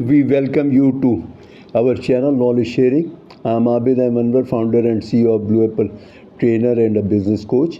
We welcome you to our channel Knowledge Sharing. I am Abid Anwar, founder and CEO of Blue Apple, trainer and a business coach.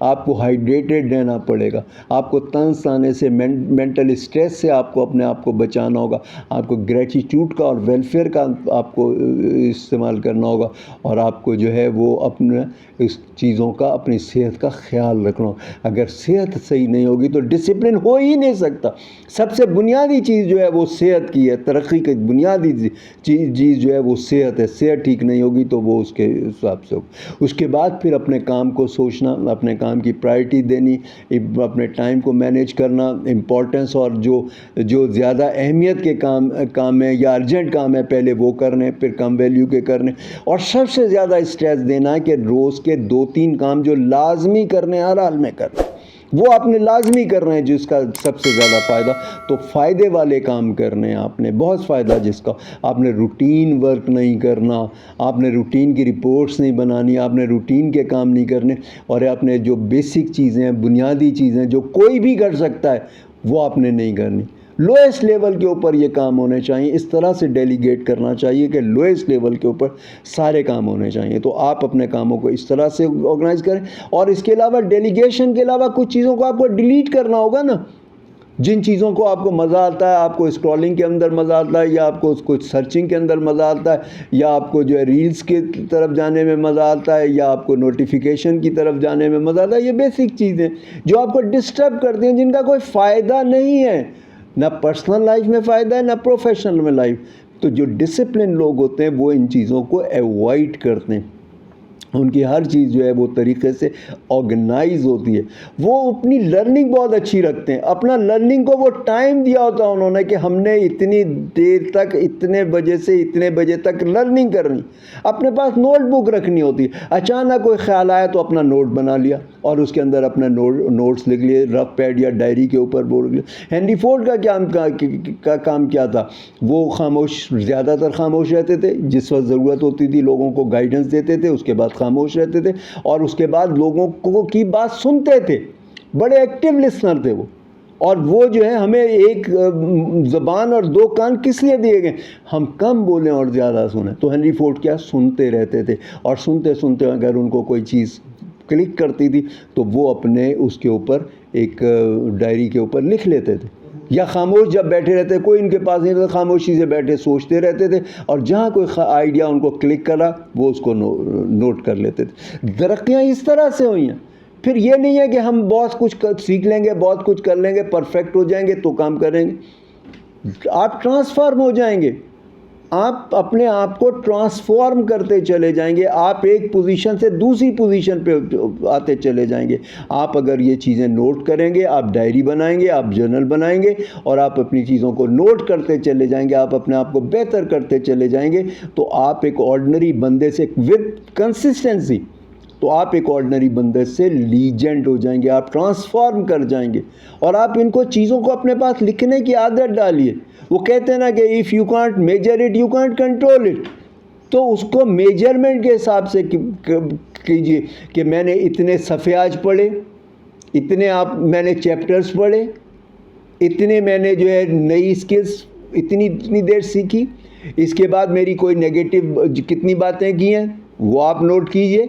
آپ کو hydrated رہنا پڑے گا، آپ کو طنز آنے سے، مینٹل اسٹریس سے آپ کو اپنے آپ کو بچانا ہوگا، آپ کو گریٹیٹیوڈ کا اور ویلفیئر کا آپ کو استعمال کرنا ہوگا، اور آپ کو جو ہے وہ اپنے اس چیزوں کا، اپنی صحت کا خیال رکھنا ہوگا۔ اگر صحت صحیح نہیں ہوگی تو ڈسپلن ہو ہی نہیں سکتا۔ سب سے بنیادی چیز جو ہے وہ صحت کی ہے، ترقی کی بنیادی چیز جو ہے وہ صحت ہے۔ صحت ٹھیک نہیں ہوگی تو وہ اس کے حساب سے ہوگا۔ اس کے بعد پھر اپنے کام کو سوچنا، اپنے کام کی پرائرٹی دینی، اپنے ٹائم کو مینیج کرنا، امپورٹنس اور جو زیادہ اہمیت کے کام ہے یا ارجنٹ کام ہے پہلے وہ کرنے، پھر کم ویلیو کے کرنے، اور سب سے زیادہ اسٹریس دینا ہے کہ روز کے 2-3 کام جو لازمی کرنے، ہر حال میں کرنے، وہ آپ نے لازمی کرنا ہے، جس کا سب سے زیادہ فائدہ، تو فائدے والے کام کرنے ہیں آپ نے، بہت فائدہ جس کا۔ آپ نے روٹین ورک نہیں کرنا، آپ نے روٹین کی رپورٹس نہیں بنانی، آپ نے روٹین کے کام نہیں کرنے، اور آپ نے جو بیسک چیزیں ہیں، بنیادی چیزیں جو کوئی بھی کر سکتا ہے وہ آپ نے نہیں کرنی۔ لوئسٹ لیول کے اوپر یہ کام ہونے چاہیے، اس طرح سے ڈیلیگیٹ کرنا چاہیے کہ لوئسٹ لیول کے اوپر سارے کام ہونے چاہیے۔ تو آپ اپنے کاموں کو اس طرح سے آرگنائز کریں، اور اس کے علاوہ ڈیلیگیشن کے علاوہ کچھ چیزوں کو آپ کو ڈیلیٹ کرنا ہوگا نا۔ جن چیزوں کو آپ کو مزہ آتا ہے، آپ کو اسکرولنگ کے اندر مزہ آتا ہے، یا آپ کو کچھ سرچنگ کے اندر مزہ آتا ہے، یا آپ کو جو ہے ریلز کی طرف جانے میں مزہ آتا ہے، یا آپ کو نوٹیفیکیشن کی طرف جانے میں مزہ آتا ہے، یہ بیسک چیزیں جو آپ کو ڈسٹرب کرتی ہیں، جن کا کوئی فائدہ نہیں ہے، نہ پرسنل لائف میں فائدہ ہے، نہ پروفیشنل میں لائف۔ تو جو ڈسپلن لوگ ہوتے ہیں وہ ان چیزوں کو ایوائڈ کرتے ہیں، ان کی ہر چیز جو ہے وہ طریقے سے آرگنائز ہوتی ہے۔ وہ اپنی لرننگ بہت اچھی رکھتے ہیں، اپنا لرننگ کو وہ ٹائم دیا ہوتا ہے انہوں نے کہ ہم نے اتنی دیر تک، اتنے بجے سے اتنے بجے تک لرننگ کرنی، اپنے پاس نوٹ بک رکھنی ہوتی ہے۔ اچانک کوئی خیال آیا تو اپنا نوٹ بنا لیا اور اس کے اندر اپنے نوٹس لکھ لیے، رف پیڈ یا ڈائری کے اوپر بول لیا۔ ہینری فورڈ کا کام کیا تھا؟ وہ خاموش، زیادہ تر خاموش رہتے تھے، جس وقت ضرورت ہوتی تھی لوگوں کو گائیڈنس دیتے تھے، اس کے بعد خاموش رہتے تھے، اور اس کے بعد لوگوں کی بات سنتے تھے، بڑے ایکٹیو لسنر تھے وہ۔ اور وہ جو ہے، ہمیں ایک زبان اور 2 کان کس لیے دیے گئے؟ ہم کم بولیں اور زیادہ سنیں۔ تو ہنری فورڈ کیا سنتے رہتے تھے، اور سنتے سنتے اگر ان کو کوئی چیز کلک کرتی تھی تو وہ اپنے اس کے اوپر ایک ڈائری کے اوپر لکھ لیتے تھے، یا خاموش جب بیٹھے رہتے، کوئی ان کے پاس نہیں تھا، خاموشی سے بیٹھے سوچتے رہتے تھے، اور جہاں کوئی آئیڈیا ان کو کلک کرا وہ اس کو نوٹ کر لیتے تھے۔ ترقیاں اس طرح سے ہوئی ہیں۔ پھر یہ نہیں ہے کہ ہم بہت کچھ سیکھ لیں گے، بہت کچھ کر لیں گے، پرفیکٹ ہو جائیں گے تو کام کریں گے۔ آپ ٹرانسفارم ہو جائیں گے، آپ اپنے آپ کو ٹرانسفارم کرتے چلے جائیں گے، آپ ایک پوزیشن سے دوسری پوزیشن پہ آتے چلے جائیں گے۔ آپ اگر یہ چیزیں نوٹ کریں گے، آپ ڈائری بنائیں گے، آپ جرنل بنائیں گے، اور آپ اپنی چیزوں کو نوٹ کرتے چلے جائیں گے، آپ اپنے آپ کو بہتر کرتے چلے جائیں گے، تو آپ ایک آرڈنری بندے سے ود کنسسٹنسی، تو آپ ایک آرڈنری بندے سے لیجنڈ ہو جائیں گے، آپ ٹرانسفارم کر جائیں گے۔ اور آپ ان کو چیزوں کو اپنے پاس لکھنے کی عادت ڈالیے۔ وہ کہتے ہیں نا کہ if you can't measure it, you can't control it۔ تو اس کو میجرمنٹ کے حساب سے کیجئے کہ میں نے اتنے صفحے آج پڑھے، اتنے میں نے چیپٹرز پڑھے، اتنے میں نے جو ہے نئی اسکلز اتنی دیر سیکھی، اس کے بعد میری کوئی نیگیٹو کتنی باتیں کی ہیں وہ آپ نوٹ کیجئے،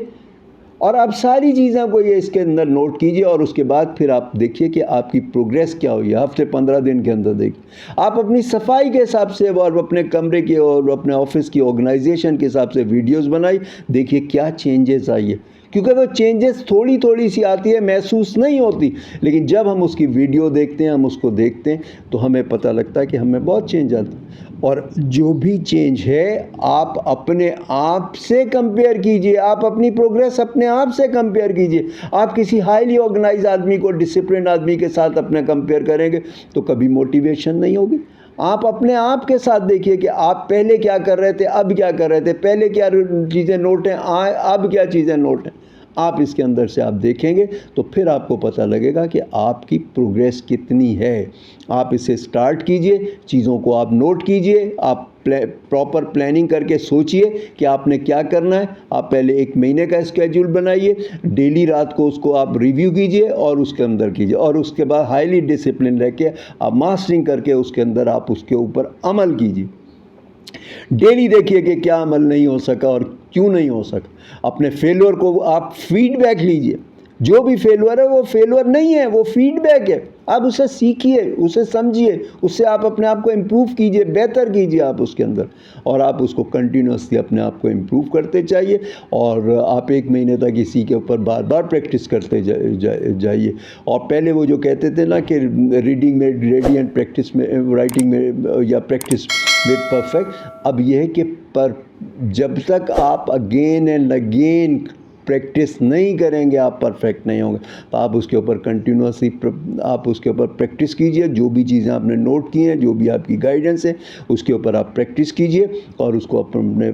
اور آپ ساری چیزوں کو یہ اس کے اندر نوٹ کیجئے، اور اس کے بعد پھر آپ دیکھیے کہ آپ کی پروگریس کیا ہوئی ہے، ہفتے 15 دن کے اندر دیکھیے۔ آپ اپنی صفائی کے حساب سے اور اپنے کمرے کے اور اپنے آفس کی آرگنائزیشن کے حساب سے ویڈیوز بنائی، دیکھیے کیا چینجز آئی ہے، کیونکہ وہ چینجز تھوڑی سی آتی ہے، محسوس نہیں ہوتی، لیکن جب ہم اس کی ویڈیو دیکھتے ہیں، ہم اس کو دیکھتے ہیں، تو ہمیں پتہ لگتا ہے کہ ہمیں بہت چینج آتا ہے۔ اور جو بھی چینج ہے آپ اپنے آپ سے کمپیئر کیجئے، آپ اپنی پروگریس اپنے آپ سے کمپیئر کیجئے۔ آپ کسی ہائیلی آرگنائز آدمی کو، ڈسپلن آدمی کے ساتھ اپنے کمپیئر کریں گے تو کبھی موٹیویشن نہیں ہوگی۔ آپ اپنے آپ کے ساتھ دیکھیے کہ آپ پہلے کیا کر رہے تھے، اب کیا کر رہے تھے، پہلے کیا چیزیں نوٹ ہیں، اب کیا چیزیں نوٹ ہیں۔ آپ اس کے اندر سے آپ دیکھیں گے تو پھر آپ کو پتہ لگے گا کہ آپ کی پروگریس کتنی ہے۔ آپ اسے سٹارٹ کیجئے، چیزوں کو آپ نوٹ کیجئے، آپ پراپر پلاننگ کر کے سوچئے کہ آپ نے کیا کرنا ہے۔ آپ پہلے 1 مہینے کا اسکیجول بنائیے، ڈیلی رات کو اس کو آپ ریویو کیجئے اور اس کے اندر کیجئے، اور اس کے بعد ہائیلی ڈسپلن رہ کے آپ ماسٹرنگ کر کے اس کے اندر آپ اس کے اوپر عمل کیجئے۔ ڈیلی دیکھیے کہ کیا عمل نہیں ہو سکا اور کیوں نہیں ہو سکا۔ اپنے فیلور کو آپ فیڈ بیک لیجئے، جو بھی فیلور ہے وہ فیلور نہیں ہے، وہ فیڈ بیک ہے. آپ اسے سیکھیے، اسے سمجھیے، اس سے آپ اپنے آپ کو امپروو کیجئے، بہتر کیجئے آپ اس کے اندر، اور آپ اس کو کنٹینیوسلی اپنے آپ کو امپروو کرتے چاہیے. اور آپ 1 مہینے تک اسی کے اوپر بار بار پریکٹس کرتے جائیے. اور پہلے وہ جو کہتے تھے نا کہ ریڈنگ میں ریڈی اینڈ پریکٹس میں، رائٹنگ میں یا پریکٹس وتھ پرفیکٹ، اب یہ ہے کہ جب تک آپ اگین اینڈ اگین پریکٹس نہیں کریں گے آپ پرفیکٹ نہیں ہوں گے. تو آپ اس کے اوپر کنٹینیوسلی آپ اس کے اوپر پریکٹس کیجئے. جو بھی چیزیں آپ نے نوٹ کی ہیں، جو بھی آپ کی گائیڈنس ہے، اس کے اوپر آپ پریکٹس کیجئے اور اس کو اپنے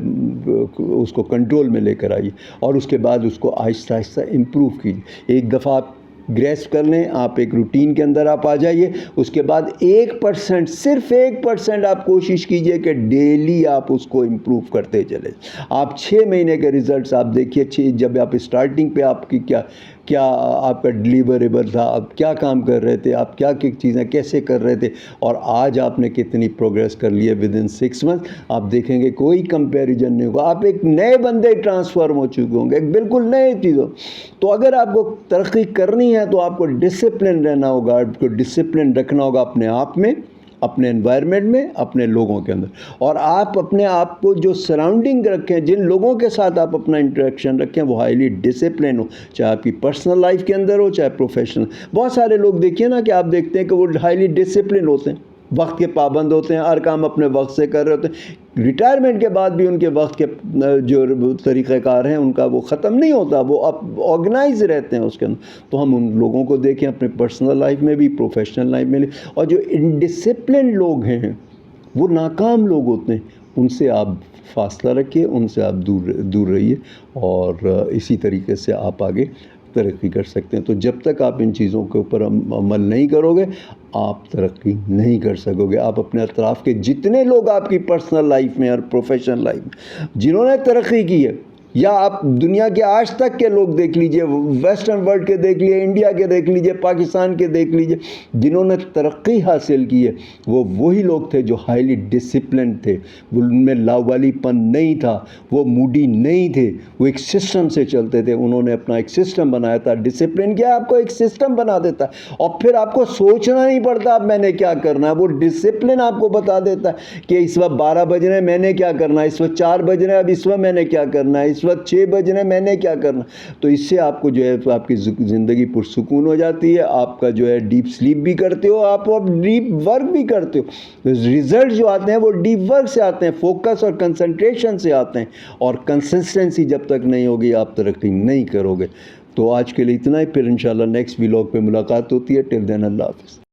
اس کو کنٹرول میں لے کر آئیے، اور اس کے بعد اس کو آہستہ آہستہ امپروو کیجئے. ایک دفعہ آپ گریسپ کر لیں، آپ ایک روٹین کے اندر آپ آ جائیے. اس کے بعد 1%، صرف 1% آپ کوشش کیجئے کہ ڈیلی آپ اس کو امپروو کرتے چلیں. آپ 6 مہینے کے ریزلٹس آپ دیکھیے. جب آپ اسٹارٹنگ پہ آپ کی کیا آپ کا ڈلیوریبل تھا، آپ کیا کام کر رہے تھے، آپ کیا چیزیں کیسے کر رہے تھے، اور آج آپ نے کتنی پروگریس کر لی ہے ودن 6 منتھ. آپ دیکھیں گے کوئی کمپیریجن نہیں ہوگا. آپ ایک نئے بندے ٹرانسفارم ہو چکے ہوں گے، ایک بالکل نئے چیزوں. تو اگر آپ کو ترقی کرنی ہے تو آپ کو ڈسپلن رہنا ہوگا، آپ کو ڈسپلن رکھنا ہوگا اپنے آپ میں، اپنے انوائرمنٹ میں، اپنے لوگوں کے اندر. اور آپ اپنے آپ کو جو سراؤنڈنگ رکھیں، جن لوگوں کے ساتھ آپ اپنا انٹریکشن رکھیں، وہ ہائیلی ڈسپلن ہو، چاہے آپ کی پرسنل لائف کے اندر ہو، چاہے پروفیشنل. بہت سارے لوگ دیکھیے نا کہ آپ دیکھتے ہیں کہ وہ ہائیلی ڈسپلن ہوتے ہیں، وقت کے پابند ہوتے ہیں، ہر کام اپنے وقت سے کر رہے ہوتے ہیں. ریٹائرمنٹ کے بعد بھی ان کے وقت کے جو طریقہ کار ہیں ان کا وہ ختم نہیں ہوتا، وہ اب آرگنائز رہتے ہیں اس کے اندر. تو ہم ان لوگوں کو دیکھیں اپنے پرسنل لائف میں بھی، پروفیشنل لائف میں بھی. اور جو انڈسپلن لوگ ہیں وہ ناکام لوگ ہوتے ہیں، ان سے آپ فاصلہ رکھیے، ان سے آپ دور رہیے، اور اسی طریقے سے آپ آگے ترقی کر سکتے ہیں. تو جب تک آپ ان چیزوں کے اوپر عمل نہیں کرو گے آپ ترقی نہیں کر سکو گے. آپ اپنے اطراف کے جتنے لوگ آپ کی پرسنل لائف میں اور پروفیشنل لائف میں جنہوں نے ترقی کی ہے، یا آپ دنیا کے آج تک کے لوگ دیکھ لیجئے، ویسٹرن ورلڈ کے دیکھ لیجئے، انڈیا کے دیکھ لیجئے، پاکستان کے دیکھ لیجئے، جنہوں نے ترقی حاصل کی ہے وہ وہی لوگ تھے جو ہائیلی ڈسپلن تھے. ان میں لاوالی پن نہیں تھا، وہ موڈی نہیں تھے، وہ ایک سسٹم سے چلتے تھے. انہوں نے اپنا ایک سسٹم بنایا تھا. ڈسپلن کیا آپ کو ایک سسٹم بنا دیتا ہے، اور پھر آپ کو سوچنا نہیں پڑتا اب میں نے کیا کرنا ہے. وہ ڈسپلن آپ کو بتا دیتا ہے کہ اس وقت 12 بج رہے ہیں، میں نے کیا کرنا ہے، اس وقت 4 بج رہے ہیں، اب اس وقت میں نے کیا کرنا ہے، اس وقت 6 بج رہے ہیں، میں نے کیا کرنا. تو اس سے آپ کو جو ہے آپ کی زندگی پرسکون ہو جاتی ہے. آپ کا جو ہے ڈیپ سلیپ بھی کرتے ہو آپ، اور ڈیپ ورک بھی کرتے ہو. ریزلٹ جو آتے ہیں وہ ڈیپ ورک سے آتے ہیں، فوکس اور کنسنٹریشن سے آتے ہیں. اور کنسسٹنسی جب تک نہیں ہوگی آپ ترقی نہیں کرو گے. تو آج کے لیے اتنا ہی، پھر انشاءاللہ نیکسٹ ولاگ پہ ملاقات ہوتی ہے. ٹل دین اللہ حافظ.